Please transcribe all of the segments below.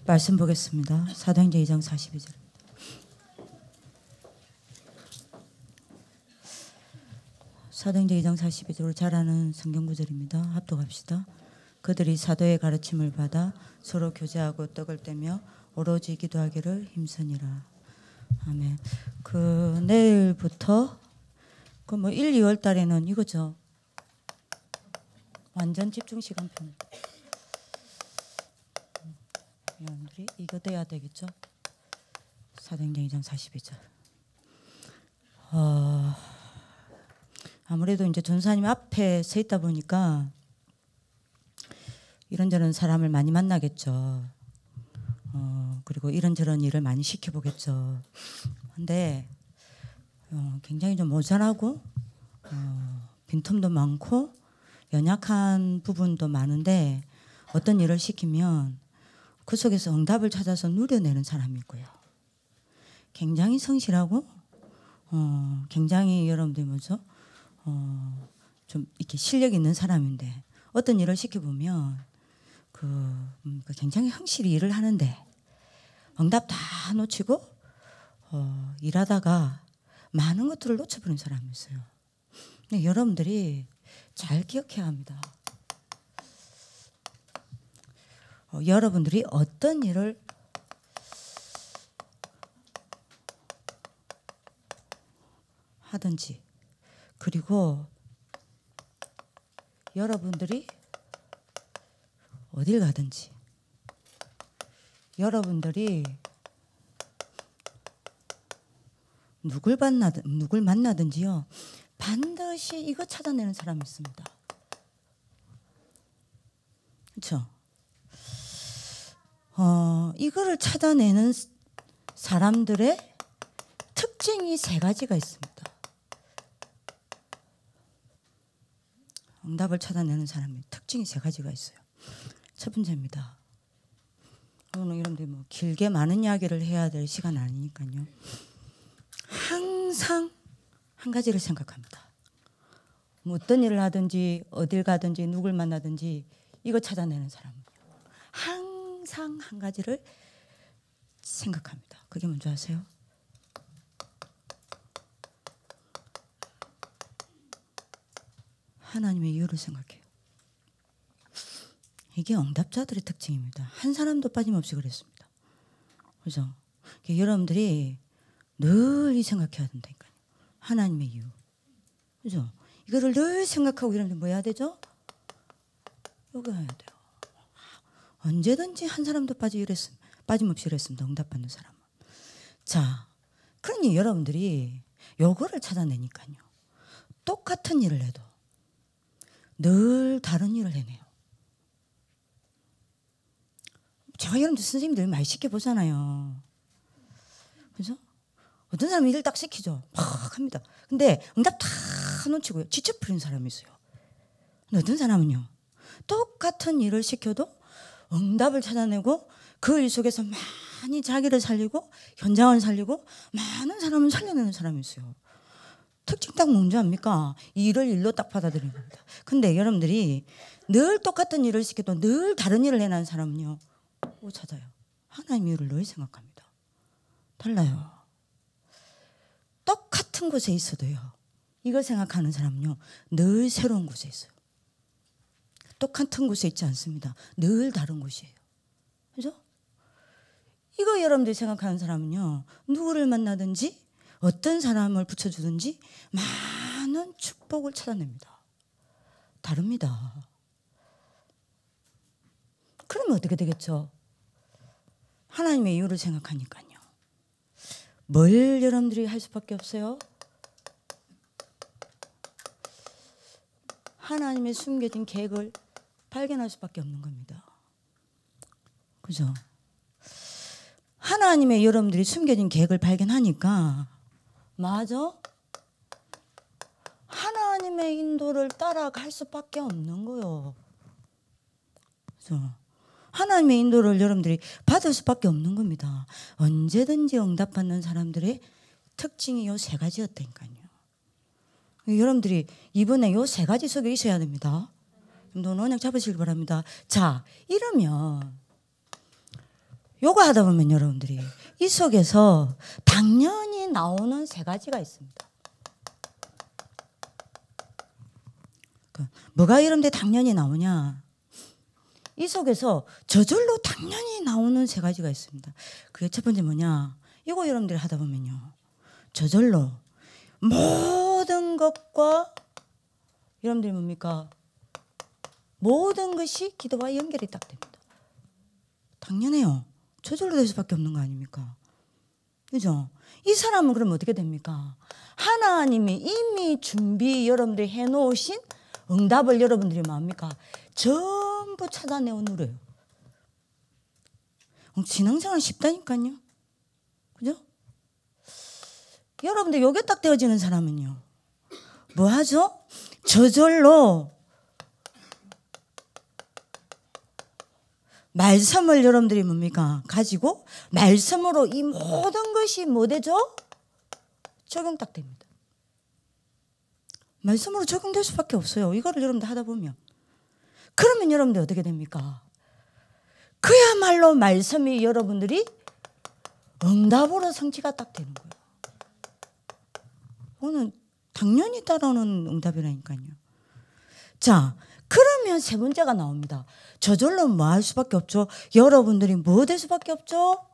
말씀 보겠습니다. 사도행전 2장 42절. 사도행전 2장 42절로 잘 아는 성경 구절입니다. 합독합시다. 그들이 사도의 가르침을 받아 서로 교제하고 떡을 떼며 오로지 기도하기를 힘쓰니라. 아멘. 내일부터 1, 2월 달에는 이거죠. 완전 집중 시간표. 여러분들이 이거 돼야 되겠죠. 사도행전 2장 42절. 아무래도 이제 전사님 앞에 서 있다 보니까 이런저런 사람을 많이 만나겠죠. 그리고 이런저런 일을 많이 시켜보겠죠. 근데 굉장히 좀 모자라고 빈틈도 많고 연약한 부분도 많은데 어떤 일을 시키면 그 속에서 응답을 찾아서 누려내는 사람이 있고요. 굉장히 성실하고 굉장히 여러분들 뭐죠? 좀 이렇게 실력 있는 사람인데 어떤 일을 시켜보면 굉장히 흥실히 일을 하는데 응답 다 놓치고 일하다가 많은 것들을 놓쳐버린 사람이 있어요. 근데 여러분들이 잘 기억해야 합니다. 여러분들이 어떤 일을 하든지 그리고 여러분들이 어딜 가든지 여러분들이 누굴 만나든지요 반드시 이거 찾아내는 사람이 있습니다. 그렇죠? 이거를 찾아내는 사람들의 특징이 세 가지가 있습니다. 응답을 찾아내는 사람의 특징이 세 가지가 있어요. 첫 번째입니다. 오늘 여러분들 길게 많은 이야기를 해야 될 시간 아니니까요. 항상 한 가지를 생각합니다. 어떤 일을 하든지 어딜 가든지 누굴 만나든지 이거 찾아내는 사람이요. 항상 한 가지를 생각합니다. 그게 뭔지 아세요? 하나님의 이유를 생각해요. 이게 응답자들의 특징입니다. 한 사람도 빠짐없이 그랬습니다. 그죠? 여러분들이 늘 이 생각해야 된다니까요. 하나님의 이유. 그죠? 이거를 늘 생각하고 여러분들 뭐 해야 되죠? 이거 해야 돼요. 언제든지 한 사람도 빠짐없이 이랬습니다. 응답받는 사람은. 자, 그러니 여러분들이 요거를 찾아내니까요. 똑같은 일을 해도 늘 다른 일을 해내요. 제가 여러분들 선생님들 많이 시켜보잖아요. 그죠? 어떤 사람은 일을 딱 시키죠. 막 합니다. 근데 응답 다 놓치고요. 지쳐버리는 사람이 있어요. 근데 어떤 사람은요. 똑같은 일을 시켜도 응답을 찾아내고 그 일 속에서 많이 자기를 살리고 현장을 살리고 많은 사람을 살려내는 사람이 있어요. 특징 딱 뭔지 압니까? 일을 일로 딱 받아들이는 겁니다. 근데 여러분들이 늘 똑같은 일을 시켜도 늘 다른 일을 해내는 사람은요. 못 찾아요. 하나님의 일을 늘 생각합니다. 달라요. 똑같은 곳에 있어도요. 이걸 생각하는 사람은요. 늘 새로운 곳에 있어요. 똑같은 곳에 있지 않습니다. 늘 다른 곳이에요. 그죠? 이거 여러분들이 생각하는 사람은요. 누구를 만나든지 어떤 사람을 붙여주든지 많은 축복을 찾아냅니다. 다릅니다. 그러면 어떻게 되겠죠? 하나님의 이유를 생각하니까요. 뭘 여러분들이 할 수밖에 없어요? 하나님의 숨겨진 계획을 발견할 수밖에 없는 겁니다. 그죠? 하나님의 여러분들이 숨겨진 계획을 발견하니까 맞아? 하나님의 인도를 따라갈 수밖에 없는 거요. 그죠? 하나님의 인도를 여러분들이 받을 수밖에 없는 겁니다. 언제든지 응답받는 사람들의 특징이 요 세 가지였다니까요. 여러분들이 이번에 요 세 가지 속에 있어야 됩니다. 좀 더 언약 잡으시길 바랍니다. 자, 이러면 요거 하다 보면 여러분들이 이 속에서 당연히 나오는 세 가지가 있습니다. 뭐가 여러분들 당연히 나오냐? 이 속에서 저절로 당연히 나오는 세 가지가 있습니다. 그게 첫 번째 뭐냐? 이거 여러분들이 하다 보면요, 저절로 모든 것과 여러분들이 뭡니까? 모든 것이 기도와 연결이 딱 됩니다. 당연해요. 저절로 될 수밖에 없는 거 아닙니까? 그죠? 이 사람은 그럼 어떻게 됩니까? 하나님이 이미 준비 여러분들이 해놓으신 응답을 여러분들이 뭡니까? 전부 찾아내어 누려요. 신앙생활 쉽다니까요. 그죠? 여러분들 요게 딱 되어지는 사람은요, 뭐 하죠? 저절로 말씀을 여러분들이 뭡니까? 가지고 말씀으로 이 모든 것이 뭐 되죠? 적용 딱 됩니다. 말씀으로 적용될 수밖에 없어요. 이거를 여러분들 하다 보면. 그러면 여러분들 어떻게 됩니까? 그야말로 말씀이 여러분들이 응답으로 성취가 딱 되는 거예요. 이거는 당연히 따라오는 응답이라니까요. 자, 그러면 세 번째가 나옵니다. 저절로 뭐 할 수밖에 없죠? 여러분들이 뭐 될 수밖에 없죠?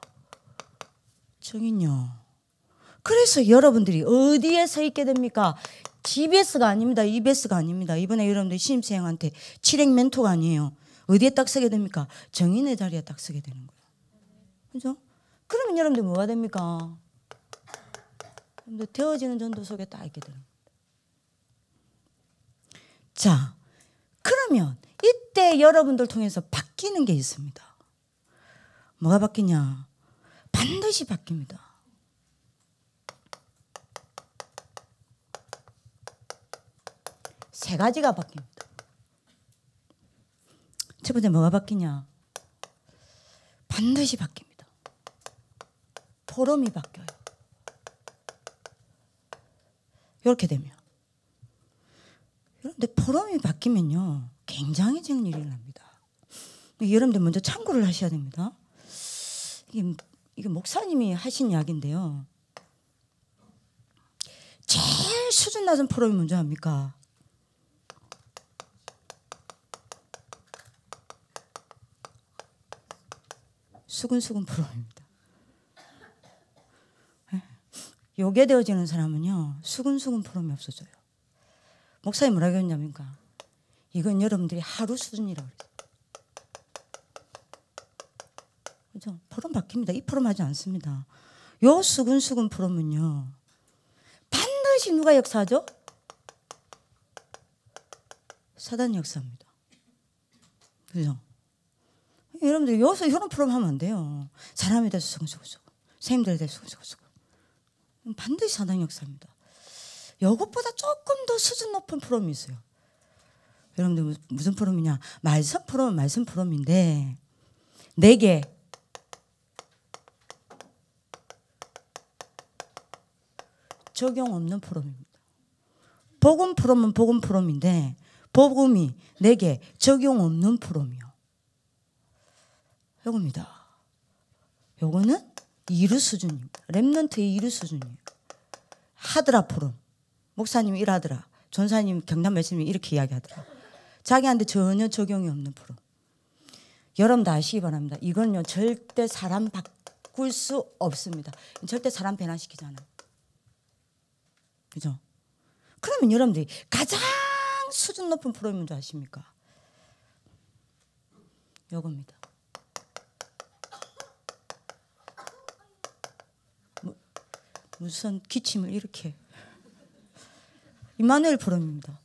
정인요. 그래서 여러분들이 어디에 서 있게 됩니까? GBS가 아닙니다. EBS가 아닙니다. 이번에 여러분들 신입생한테 칠행 멘토가 아니에요. 어디에 딱 서게 됩니까? 정인의 자리에 딱 서게 되는 거예요. 그죠? 그러면 여러분들 뭐가 됩니까? 여러분들 되어지는 전도 속에 딱 있게 되는 겁니다. 자, 그러면 이때 여러분들 통해서 바뀌는 게 있습니다. 뭐가 바뀌냐? 반드시 바뀝니다. 세 가지가 바뀝니다. 첫 번째 뭐가 바뀌냐? 반드시 바뀝니다. 포럼이 바뀌어요. 이렇게 되면. 여러분들 포럼이 바뀌면요, 굉장해지는 일이 납니다. 여러분들 먼저 참고를 하셔야 됩니다. 이게 목사님이 하신 이야기인데요. 제일 수준 낮은 포럼이 뭔지 압니까? 수근수근 포럼입니다. 요게 되어지는 사람은요, 수근수근 포럼이 없어져요. 목사님 뭐라고 했냐니까, 이건 여러분들이 하루 수준이라고 그래요. 그죠? 포럼 바뀝니다. 이 포럼 하지 않습니다. 요 수근수근 포럼은요, 반드시 누가 역사하죠? 사단이 역사합니다. 그죠? 여러분들 여기서 이런 프로그램 하면 안 돼요. 사람에 대해서 수근수근, 선생님들에 대해서 수근수근. 반드시 사단 역사입니다. 이것보다 조금 더 수준 높은 프로그램이 있어요. 여러분들 무슨 프로그램이냐? 말씀 프로그램, 말씀 프로그램인데 4개. 적용 없는 프로그램입니다. 복음 프로그램은 복음 프로그램인데 복음이 4개, 적용 없는 프로그램이요. 요겁니다. 요거는 2루 수준입니다. 렘넌트의 2루 수준이에요. 하드라 포럼. 목사님이 이러더라. 전사님 경남 말씀이 이렇게 이야기하더라. 자기한테 전혀 적용이 없는 프로. 여러분도 아시기 바랍니다. 이건요, 절대 사람 바꿀 수 없습니다. 절대 사람 변화시키잖아요. 그죠? 그러면 여러분들이 가장 수준 높은 프로그램이 뭔지 아십니까? 요겁니다. 무슨 기침을 이렇게. 임마누엘 프로그램입니다.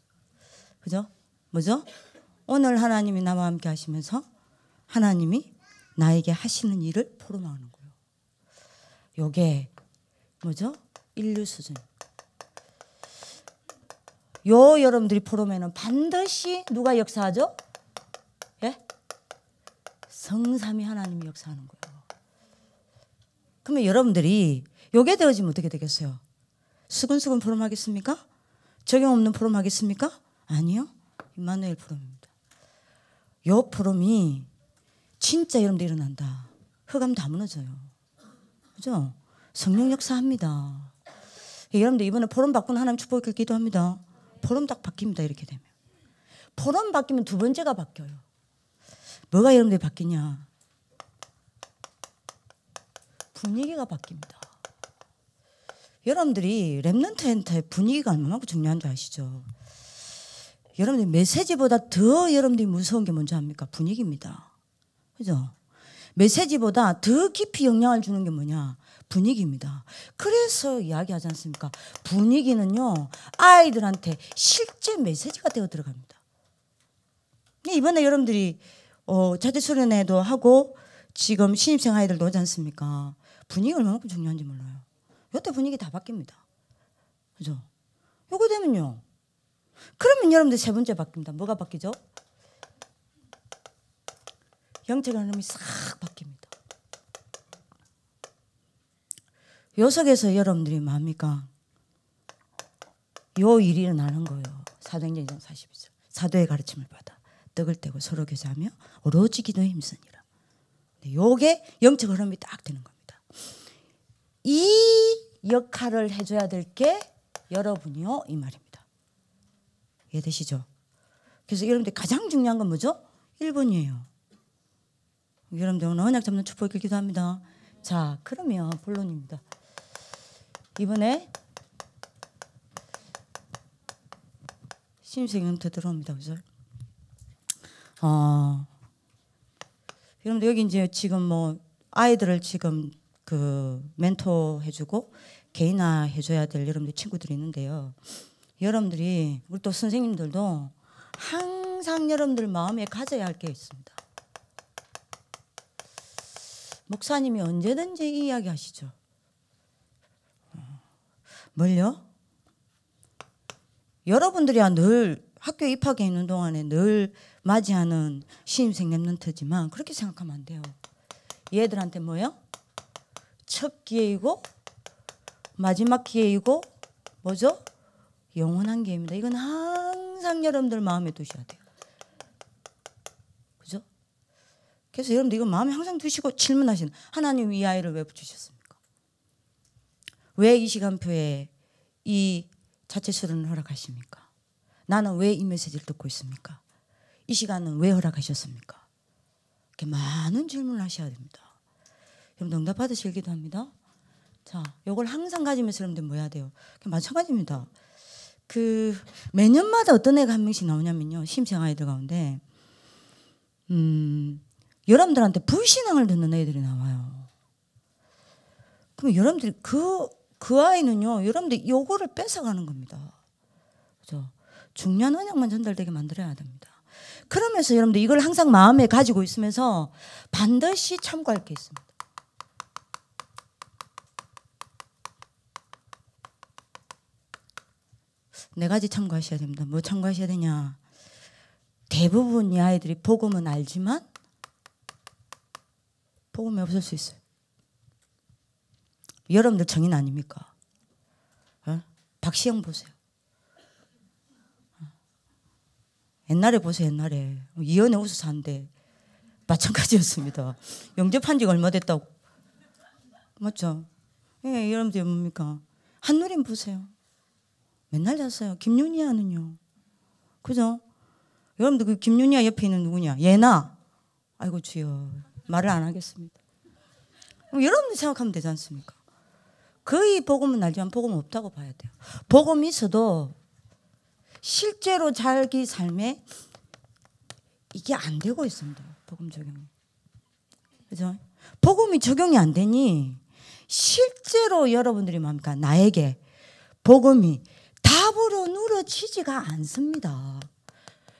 그죠? 뭐죠? 오늘 하나님이 나와 함께 하시면서 하나님이 나에게 하시는 일을 포럼하는 거예요. 요게 뭐죠? 인류 수준. 요 여러분들이 포럼에는 반드시 누가 역사하죠? 예? 성삼위 하나님이 역사하는 거예요. 그러면 여러분들이 요게 되어지면 어떻게 되겠어요? 수근수근 포럼 하겠습니까? 적용 없는 포럼 하겠습니까? 아니요. 임마누엘 포럼입니다. 요 포럼이 진짜 여러분들 일어난다. 흑암 다 무너져요. 그죠? 성령 역사합니다. 여러분들 이번에 포럼 바꾸는 하나님 축복을 기도합니다. 포럼 딱 바뀝니다. 이렇게 되면. 포럼 바뀌면 두 번째가 바뀌어요. 뭐가 여러분들이 바뀌냐? 분위기가 바뀝니다. 여러분들이 렘넌트한테 분위기가 얼마나 중요한 줄 아시죠? 여러분들 메시지보다 더 여러분들이 무서운 게 뭔지 압니까? 분위기입니다. 그죠? 메시지보다 더 깊이 영향을 주는 게 뭐냐? 분위기입니다. 그래서 이야기하지 않습니까? 분위기는요, 아이들한테 실제 메시지가 되어 들어갑니다. 이번에 여러분들이 자체 수련회도 하고 지금 신입생 아이들도 오지 않습니까? 분위기가 얼마나 중요한지 몰라요. 이때 분위기 다 바뀝니다. 그죠? 요거 되면요. 그러면 여러분들 세 번째 바뀝니다. 뭐가 바뀌죠? 영적 흐름이 싹 바뀝니다. 요 속에서 여러분들이 뭡니까? 요 일이 일어나는 거예요. 사도행전 2장 42절. 사도의 가르침을 받아 떡을 떼고 서로 교제하며 오로지 기도에 힘쓰니라. 요게 영적 흐름이 딱 되는 겁니다. 이 역할을 해줘야 될 게 여러분이요 이 말입니다. 이해되시죠? 그래서 여러분들 가장 중요한 건 뭐죠? 1번이에요. 여러분들 오늘 언약 잡는 축복을 기도합니다. 자, 그러면 본론입니다. 이번에 신입생부터 들어옵니다. 그죠? 여러분들 여기 이제 지금 뭐 아이들을 지금 그 멘토 해주고 개인화 해줘야 될 여러분들 친구들이 있는데요. 여러분들이 우리 또 선생님들도 항상 여러분들 마음에 가져야 할 게 있습니다. 목사님이 언제든지 이 이야기 하시죠. 뭘요? 여러분들이야 늘 학교에 입학해 있는 동안에 늘 맞이하는 신입생 랩런트지만 그렇게 생각하면 안 돼요. 얘들한테 뭐요? 첫 기회이고 마지막 기회이고 뭐죠? 영원한 기회입니다. 이건 항상 여러분들 마음에 두셔야 돼요. 그죠? 그래서 여러분들 이거 마음에 항상 두시고 질문하시는 하나님 이 아이를 왜 주셨습니까? 왜 이 시간표에 이 자체 수련을 허락하십니까? 나는 왜 이 메시지를 듣고 있습니까? 이 시간은 왜 허락하셨습니까? 이렇게 많은 질문을 하셔야 됩니다. 여러분 응답 받으실 기도합니다. 자, 요걸 항상 가지면서 여러분들 뭐 해야 돼요? 마찬가지입니다. 그 매년마다 어떤 애가 한 명씩 나오냐면요. 신입생 아이들 가운데 여러분들한테 불신앙을 듣는 애들이 나와요. 그럼 여러분들이 그 아이는요. 여러분들 요거를 뺏어가는 겁니다. 그죠? 중요한 언약만 전달되게 만들어야 됩니다. 그러면서 여러분들 이걸 항상 마음에 가지고 있으면서 반드시 참고할 게 있습니다. 네 가지 참고하셔야 됩니다. 뭐 참고하셔야 되냐? 대부분 이 아이들이 복음은 알지만 복음이 없을 수 있어요. 여러분들 정인 아닙니까? 박시영 보세요. 옛날에 보세요. 옛날에 이연에 웃어 사는데 마찬가지였습니다. 영접한 지가 얼마 됐다고. 맞죠? 예, 여러분들 뭡니까? 한누림 보세요. 맨날 잤어요. 김윤희야는요. 그죠? 여러분들 그 김윤희야 옆에 있는 누구냐? 예나. 아이고 주여. 말을 안 하겠습니다. 여러분들 생각하면 되지 않습니까? 거의 복음은 알지만 복음은 없다고 봐야 돼요. 복음이 있어도 실제로 자기 삶에 이게 안 되고 있습니다. 복음 적용이. 그죠? 복음이 적용이 안 되니 실제로 여러분들이 뭡니까? 나에게 복음이 답으로 누러지지가 않습니다.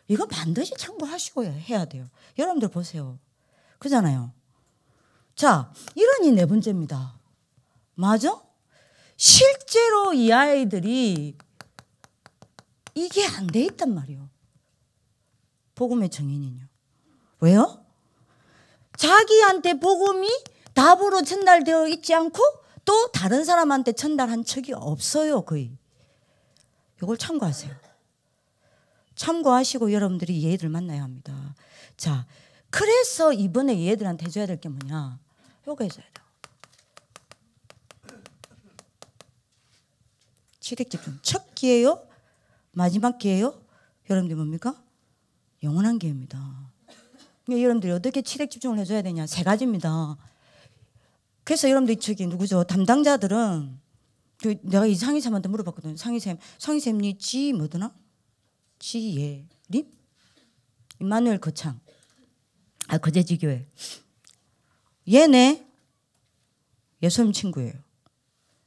이거 반드시 참고하시고 해야 돼요. 여러분들 보세요. 그잖아요. 자, 이론이 네 번째입니다. 맞아? 실제로 이 아이들이 이게 안 돼 있단 말이에요. 복음의 정인은요. 왜요? 자기한테 복음이 답으로 전달되어 있지 않고 또 다른 사람한테 전달한 적이 없어요. 거의. 이걸 참고하세요. 참고하시고 여러분들이 이 애들 만나야 합니다. 자, 그래서 이번에 얘들한테 해줘야 될 게 뭐냐? 요거 해줘야 돼요. 치렉 집중. 첫 기회요? 마지막 기회요? 여러분들 뭡니까? 영원한 기회입니다. 여러분들이 어떻게 치렉 집중을 해줘야 되냐? 세 가지입니다. 그래서 여러분들 저기 누구죠? 담당자들은 내가 이 상의쌤한테 물어봤거든. 상의쌤이 뭐더나? 지예림? 임마누엘 거창. 거제지교회. 얘네 예수님 친구예요.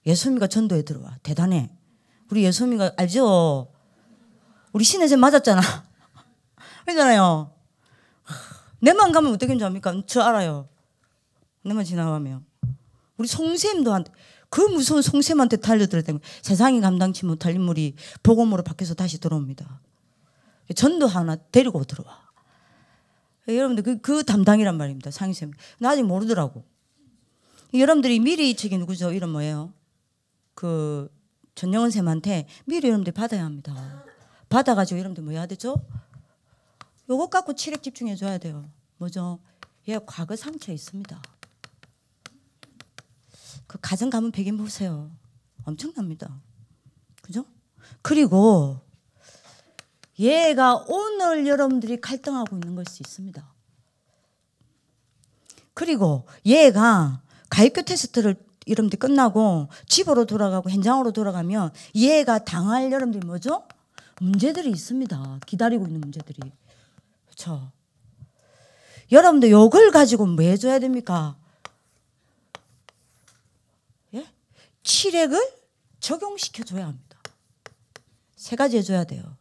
예수님이가 전도에 들어와. 대단해. 우리 예수님이가 알죠? 우리 신혜쌤 맞았잖아. 그러잖아요. 내만 가면 어떻게 하는지 압니까? 저 알아요. 내만 지나가면. 우리 송쌤도 그 무서운 송쌤한테 달려들어야 되는 거예요. 세상이 감당치 못할 인물이 복음으로 바뀌어서 다시 들어옵니다. 전도 하나 데리고 들어와. 여러분들 그 담당이란 말입니다. 상희쌤. 나 아직 모르더라고. 여러분들이 미리 저기 누구죠? 이름 뭐예요? 그 전영은 쌤한테 미리 여러분들 받아야 합니다. 받아가지고 여러분들 뭐 해야 되죠? 요것 갖고 치렉 집중해 줘야 돼요. 뭐죠? 얘 과거 상처 있습니다. 그 가정 가문 배경 보세요. 엄청납니다. 그죠? 그리고 얘가 오늘 여러분들이 갈등하고 있는 걸 수 있습니다. 그리고 얘가 가입교 테스트를 여러분들이 끝나고 집으로 돌아가고 현장으로 돌아가면 얘가 당할 여러분들이 뭐죠? 문제들이 있습니다. 기다리고 있는 문제들이. 그렇죠? 여러분들 요걸 가지고 뭐 해줘야 됩니까? 예? 치렉을 적용시켜줘야 합니다. 세 가지 해줘야 돼요.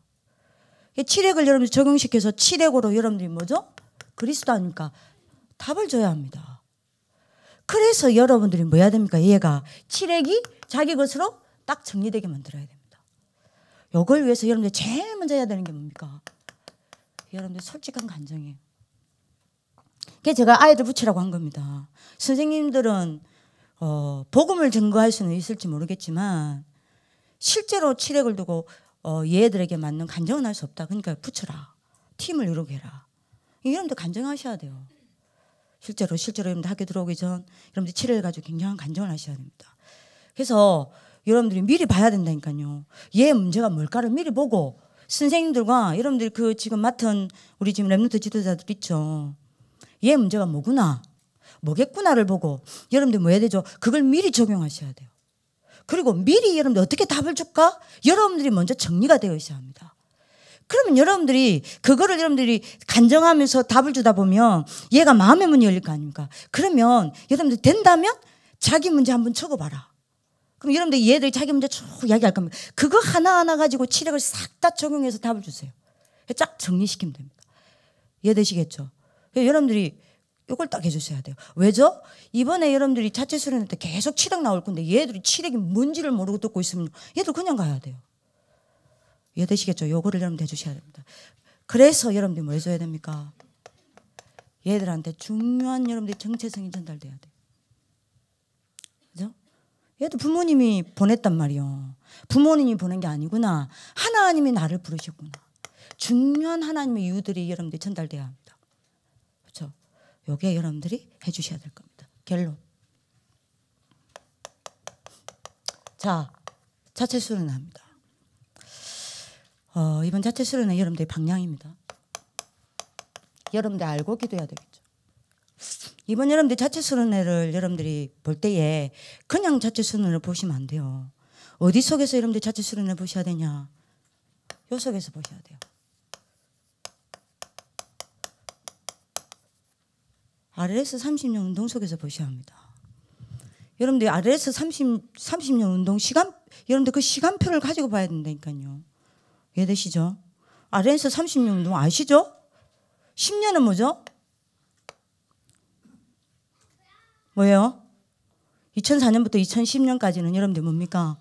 치렉을 여러분들 적용시켜서 치렉으로 여러분들이 뭐죠? 그리스도 아닙니까? 답을 줘야 합니다. 그래서 여러분들이 뭐 해야 됩니까? 얘가 치렉이 자기 것으로 딱 정리되게 만들어야 됩니다. 요걸 위해서 여러분들 제일 먼저 해야 되는 게 뭡니까? 여러분들 솔직한 감정이에요. 그게 제가 아이들 붙이라고 한 겁니다. 선생님들은 복음을 증거할 수는 있을지 모르겠지만 실제로 치렉을 두고 얘들에게 맞는 간증은 할 수 없다. 그러니까 붙여라. 팀을 이루게 해라. 여러분들 간증하셔야 돼요. 실제로 여러분들 학교 들어오기 전 여러분들 치료를 가지고 굉장한 간증을 하셔야 됩니다. 그래서 여러분들이 미리 봐야 된다니까요. 얘 문제가 뭘까를 미리 보고 선생님들과 여러분들 그 지금 맡은 우리 지금 랩노트 지도자들 있죠. 얘 문제가 뭐겠구나를 보고 여러분들 뭐 해야 되죠? 그걸 미리 적용하셔야 돼요. 그리고 미리 여러분들 어떻게 답을 줄까? 여러분들이 먼저 정리가 되어 있어야 합니다. 그러면 여러분들이 그거를 여러분들이 간정하면서 답을 주다 보면 얘가 마음의 문이 열릴 거 아닙니까? 그러면 여러분들 된다면 자기 문제 한번 적어봐라. 그럼 여러분들 얘들이 자기 문제 쭉 이야기할 겁니다. 그거 하나하나 가지고 치렉을 싹 다 적용해서 답을 주세요. 쫙 정리시키면 됩니다. 이해되시겠죠? 여러분들이 이걸 딱 해주셔야 돼요. 왜죠? 이번에 여러분들이 자체 수련회 때 계속 치렉 나올 건데 얘들이 치렉이 뭔지를 모르고 듣고 있으면 얘들 그냥 가야 돼요. 이해되시겠죠? 요거를 여러분들 해주셔야 됩니다. 그래서 여러분들이 뭐 해줘야 됩니까? 얘들한테 중요한 여러분들의 정체성이 전달돼야 돼요. 그죠? 얘도 부모님이 보냈단 말이요. 부모님이 보낸 게 아니구나. 하나님이 나를 부르셨구나. 중요한 하나님의 이유들이 여러분들이 전달돼야 합니다. 그렇죠? 요게 여러분들이 해주셔야 될 겁니다. 결론. 자, 자체 수련을 합니다. 이번 자체 수련은 여러분들의 방향입니다. 여러분들 알고 기도해야 되겠죠. 이번 여러분들 자체 수련회를 여러분들이 볼 때에 그냥 자체 수련회를 보시면 안 돼요. 어디 속에서 여러분들 자체 수련회를 보셔야 되냐? 요 속에서 보셔야 돼요. RLS 30년 운동 속에서 보셔야 합니다. 여러분들 RLS 30년 운동 시간, 여러분들 그 시간표를 가지고 봐야 된다니까요. 이해되시죠? RLS 30년 운동 아시죠? 10년은 뭐죠? 뭐예요? 2004년부터 2010년까지는 여러분들 뭡니까?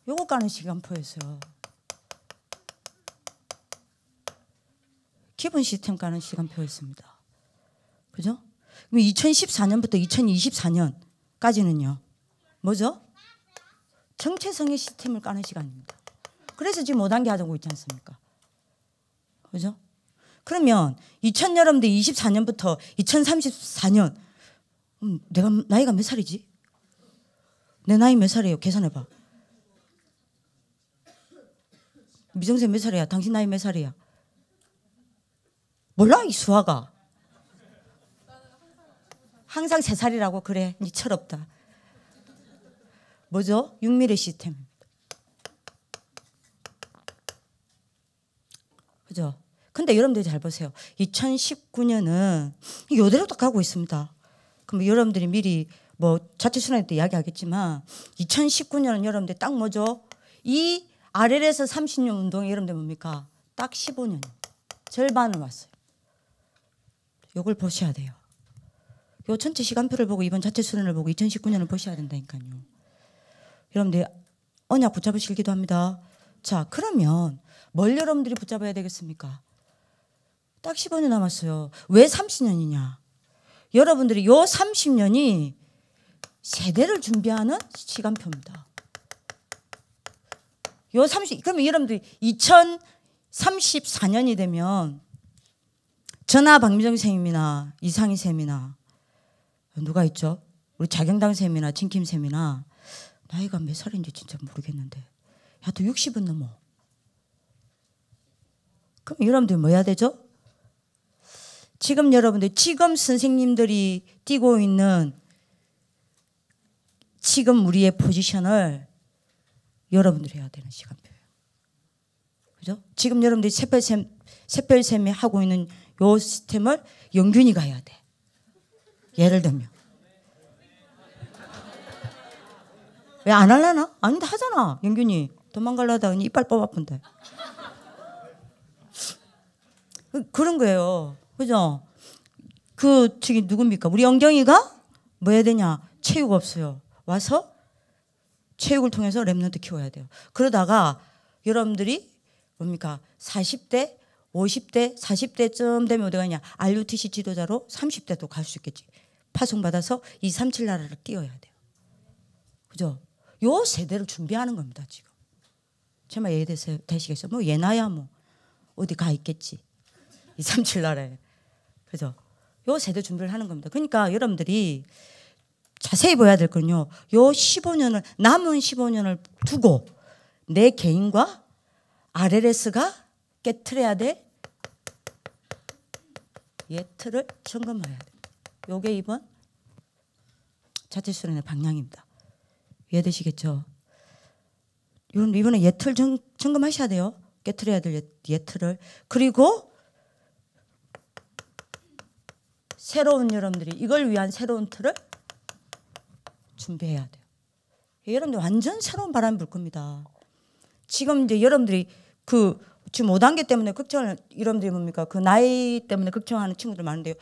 요거 까는 시간표였어요. 기본 시스템 까는 시간표였습니다. 그죠? 그럼 2014년부터 2024년까지는요. 뭐죠? 정체성의 시스템을 까는 시간입니다. 그래서 지금 5단계 하자고 있지 않습니까? 그죠? 그러면 2000 여러분들 24년부터 2034년 내가 나이가 몇 살이지? 내 나이 몇 살이에요? 계산해봐. 미정생 몇 살이야? 당신 나이 몇 살이야? 몰라 이 수화가. 항상 3살이라고. 그래 니 철없다. 뭐죠? 6mm 시스템. 그죠? 근데 여러분들이 잘 보세요. 2019년은 이대로 딱 가고 있습니다. 그럼 여러분들이 미리 뭐 자체순환 때 이야기하겠지만 2019년은 여러분들 딱 뭐죠? 이 RL에서 30년 운동이 여러분들 뭡니까? 딱 15년. 절반을 왔어요. 요걸 보셔야 돼요. 요 전체 시간표를 보고 이번 자체순환을 보고 2019년을 보셔야 된다니까요. 여러분들 언약 붙잡으시기도 합니다. 자, 그러면 뭘 여러분들이 붙잡아야 되겠습니까? 딱 15년 남았어요. 왜 30년이냐? 여러분들이 요 30년이 세대를 준비하는 시간표입니다. 요 30, 그러면 여러분들이 2034년이 되면 전하 박미정 쌤이나 이상희 쌤이나 누가 있죠? 우리 자경당 쌤이나 진킴 쌤이나 나이가 몇 살인지 진짜 모르겠는데 하여튼 60은 넘어. 그럼 여러분들 뭐 해야 되죠? 지금 여러분들, 지금 선생님들이 뛰고 있는 지금 우리의 포지션을 여러분들이 해야 되는 시간표예요. 그죠? 지금 여러분들이 새별쌤이 하고 있는 요 시스템을 영균이가 해야 돼. 예를 들면. 왜 안 하려나? 아닌데 하잖아. 영균이. 도망가려다 이빨 뽑아본데. 그런 거예요. 그죠? 저기 누굽니까? 우리 영경이가 뭐 해야 되냐? 체육 없어요. 와서 체육을 통해서 랩런트 키워야 돼요. 그러다가 여러분들이 뭡니까? 40대, 50대, 40대쯤 되면 어디 가냐? RUTC 지도자로 30대도 갈 수 있겠지. 파송받아서 237 나라를 뛰어야 돼요. 그죠? 요 세대를 준비하는 겁니다, 지금. 제 말 이해되시겠어요? 뭐 예나야 뭐 어디 가 있겠지. 237 나라에. 그죠? 요 세대 준비를 하는 겁니다. 그러니까 여러분들이 자세히 봐야 될 건요. 요 15년을, 남은 15년을 두고 내 개인과 RLS가 깨트려야 될 예틀을 점검해야 돼요. 요게 이번 자체수련의 방향입니다. 이해되시겠죠? 이번에 예틀 점검하셔야 돼요. 깨트려야 될 예틀을. 그리고 새로운 여러분들이 이걸 위한 새로운 틀을 준비해야 돼요. 여러분들 완전 새로운 바람이 불 겁니다. 지금 이제 여러분들이 지금 5단계 때문에 걱정을, 여러분들이 뭡니까? 그 나이 때문에 걱정하는 친구들 많은데요.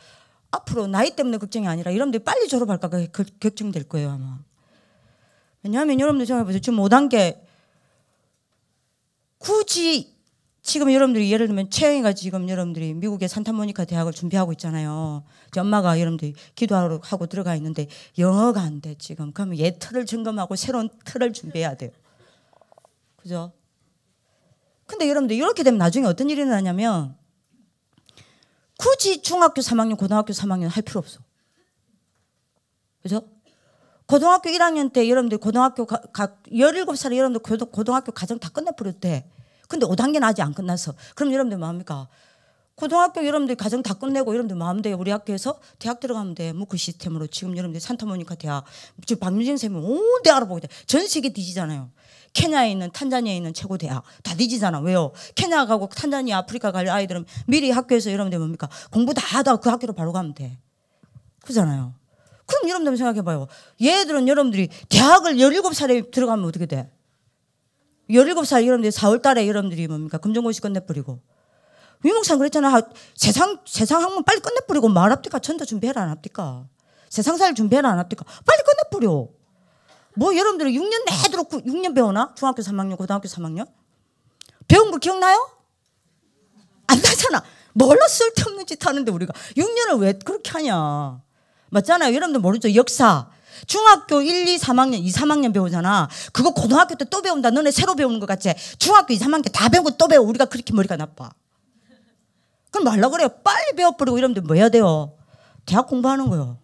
앞으로 나이 때문에 걱정이 아니라 여러분들이 빨리 졸업할까 걱정될 거예요, 아마. 왜냐하면 여러분들 생각해보세요. 지금 5단계 굳이 지금 여러분들이 예를 들면 채영이가 지금 여러분들이 미국의 산타모니카 대학을 준비하고 있잖아요. 엄마가 여러분들이 기도하러 하고 들어가 있는데 영어가 안 돼 지금. 그러면 얘 틀을 점검하고 새로운 틀을 준비해야 돼요. 그죠? 근데 여러분들 이렇게 되면 나중에 어떤 일이 일어나냐면 굳이 중학교 3학년, 고등학교 3학년 할 필요 없어. 그죠? 고등학교 1학년 때 여러분들 고등학교 17살에 여러분들 고등학교 과정 다 끝내버려도 돼. 근데 5단계는 아직 안 끝났어. 그럼 여러분들 뭐합니까? 고등학교 여러분들 과정 다 끝내고 여러분들 마음대로 우리 학교에서 대학 들어가면 돼. 뭐 그 시스템으로 지금 여러분들 산타모니카 대학, 지금 박민정 쌤이 온 대학을 보게 돼. 전 세계 뒤지잖아요. 케냐에 있는, 탄자니아에 있는 최고 대학 다 뒤지잖아. 왜요? 케냐 가고 탄자니아, 아프리카 갈 아이들은 미리 학교에서 여러분들 뭡니까? 공부 다 하다가 그 학교로 바로 가면 돼. 그러잖아요. 그럼 여러분들 생각해봐요. 얘들은 여러분들이 대학을 17살에 들어가면 어떻게 돼? 17살 여러분들이 4월 달에 여러분들이 뭡니까? 검정고시 끝내버리고. 위목상 그랬잖아. 세상 학문 빨리 끝내버리고 뭐 합니까? 전도 준비해라 안 합니까? 세상살 준비해라 안 합니까? 빨리 끝내버려. 뭐 여러분들이 6년 내도록 6년 배우나? 중학교 3학년, 고등학교 3학년? 배운 거 기억나요? 안 나잖아. 뭘로 쓸데없는 짓 하는데 우리가 6년을 왜 그렇게 하냐. 맞잖아요. 여러분들 모르죠? 역사. 중학교 1, 2, 3학년, 2, 3학년 배우잖아. 그거 고등학교 때 또 배운다. 너네 새로 배우는 것 같지? 중학교 2, 3학년 때 다 배우고 또 배워. 우리가 그렇게 머리가 나빠. 그럼 말라 그래요. 빨리 배워버리고 여러분들 뭐 해야 돼요? 대학 공부하는 거요.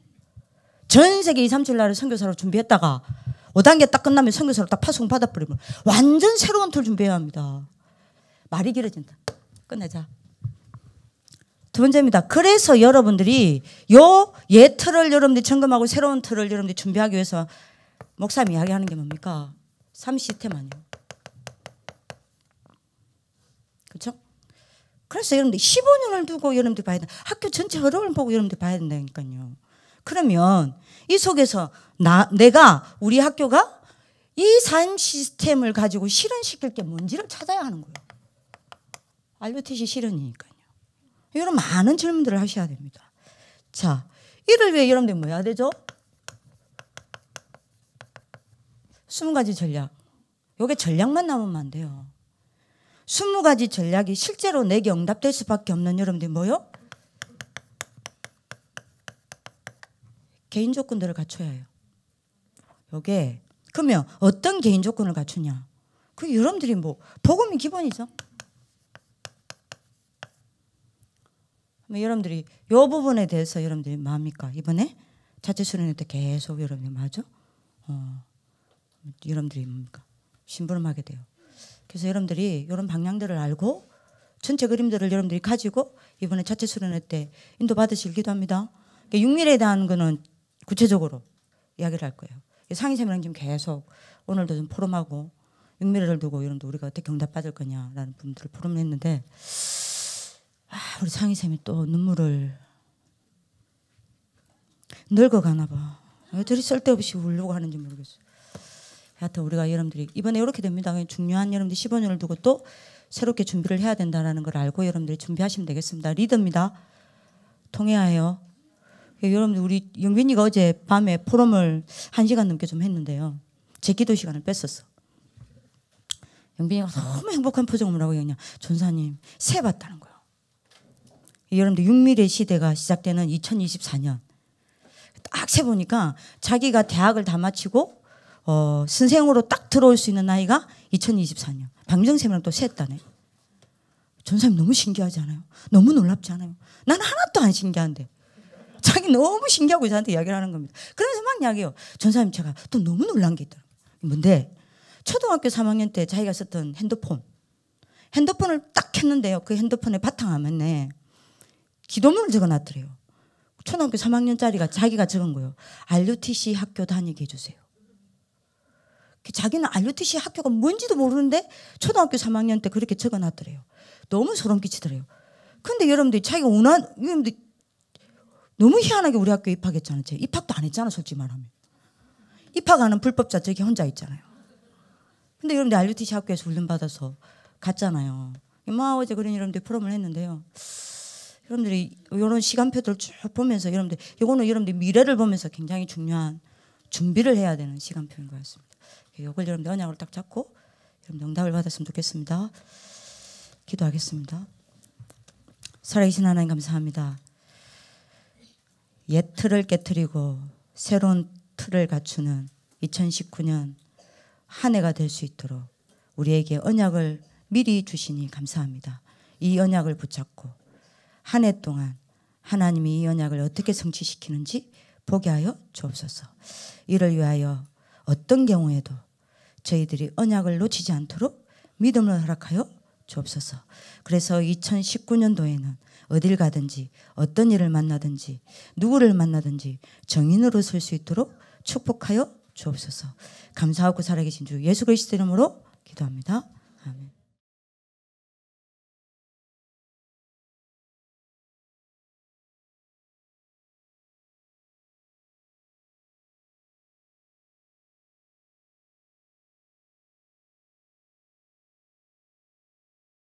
전 세계 2, 3, 7 나라를 선교사로 준비했다가 5단계 딱 끝나면 선교사로 딱 파송 받아버리면 완전 새로운 틀 준비해야 합니다. 말이 길어진다. 끝내자. 두 번째입니다. 그래서 여러분들이 요 옛 틀을 여러분들이 점검하고 새로운 틀을 여러분들이 준비하기 위해서 목사님이 이야기하는 게 뭡니까? 3시스템 아니에요. 그렇죠? 그래서 여러분들이 15년을 두고 여러분들이 봐야 돼. 학교 전체 흐름을 보고 여러분들이 봐야 된다니까요. 그러면 이 속에서 내가 우리 학교가 이 3시스템을 가지고 실현시킬 게 뭔지를 찾아야 하는 거예요. RUTC 실현이니까요. 이런 많은 질문들을 하셔야 됩니다. 자, 이를 위해 여러분들이 뭐 해야 되죠? 20가지 전략. 요게 전략만 남으면 안 돼요. 20가지 전략이 실제로 내게 응답될 수밖에 없는 여러분들이 뭐요? 개인 조건들을 갖춰야 해요. 요게 그러면 어떤 개인 조건을 갖추냐? 그 여러분들이 뭐 복음이 기본이죠. 여러분들이 이 부분에 대해서 여러분들이 뭐합니까? 이번에 자체 수련회 때 계속 여러분들이 뭐하죠? 여러분들이 뭡니까? 심부름하게 돼요. 그래서 여러분들이 이런 방향들을 알고 전체 그림들을 여러분들이 가지고 이번에 자체 수련회 때 인도 받으실 기도합니다. 그러니까 육밀에 대한 거는 구체적으로 이야기를 할 거예요. 상위 세미나는 지금 계속 오늘도 좀 포럼하고 육밀을 두고 여러분들 우리가 어떻게 응답 받을 거냐라는 부분들을 포럼을 했는데 우리 상희쌤이 또 눈물을 늙어가나 봐. 왜 저리 쓸데없이 울려고 하는지 모르겠어요. 하여튼 우리가 여러분들이 이번에 이렇게 됩니다. 중요한 여러분들 15년을 두고 또 새롭게 준비를 해야 된다는 걸 알고 여러분들이 준비하시면 되겠습니다. 리더입니다. 통해야 해요. 여러분들 우리 영빈이가 어제 밤에 포럼을 1시간 넘게 좀 했는데요. 제 기도 시간을 뺐었어. 영빈이가 너무 행복한 표정을 하고 그냥 전사님 새 봤다는 거예요. 여러분들 6밀의 시대가 시작되는 2024년 딱 세보니까 자기가 대학을 다 마치고 선생으로 딱 들어올 수 있는 나이가 2024년. 방정쌤이랑 또 셌다네. 전사님 너무 신기하지 않아요? 너무 놀랍지 않아요? 나는 하나도 안 신기한데 자기 너무 신기하고 저한테 이야기를 하는 겁니다. 그러면서 막 이야기해요. 전사님 제가 또 너무 놀란 게 있더라고요. 뭔데? 초등학교 3학년 때 자기가 썼던 핸드폰을 딱 켰는데요. 그 핸드폰에 바탕화면에 기도문을 적어놨더래요. 초등학교 3학년짜리가 자기가 적은 거예요. RUTC 학교 다니게 해주세요. 자기는 RUTC 학교가 뭔지도 모르는데 초등학교 3학년 때 그렇게 적어놨더래요. 너무 소름 끼치더래요. 근데 여러분들이 자기가 여러분들 너무 희한하게 우리 학교에 입학했잖아요. 입학도 안 했잖아, 솔직히 말하면. 입학하는 불법자 저기 혼자 있잖아요. 근데 여러분들 RUTC 학교에서 훈련받아서 갔잖아요. 어제 그런 여러분들 프로그램을 했는데요. 여러분들이 이런 시간표들을 쭉 보면서 이거는 여러분들 미래를 보면서 굉장히 중요한 준비를 해야 되는 시간표인 것 같습니다. 이걸 여러분들 언약으로 딱 잡고 여러분들 응답을 받았으면 좋겠습니다. 기도하겠습니다. 살아계신 하나님 감사합니다. 옛 틀을 깨트리고 새로운 틀을 갖추는 2019년 한 해가 될 수 있도록 우리에게 언약을 미리 주시니 감사합니다. 이 언약을 붙잡고 한 해 동안 하나님이 이 언약을 어떻게 성취시키는지 보게 하여 주옵소서. 이를 위하여 어떤 경우에도 저희들이 언약을 놓치지 않도록 믿음을 허락하여 주옵소서. 그래서 2019년도에는 어딜 가든지 어떤 일을 만나든지 누구를 만나든지 정인으로 설 수 있도록 축복하여 주옵소서. 감사하고 살아계신 주 예수 그리스도 이름으로 기도합니다. 아멘.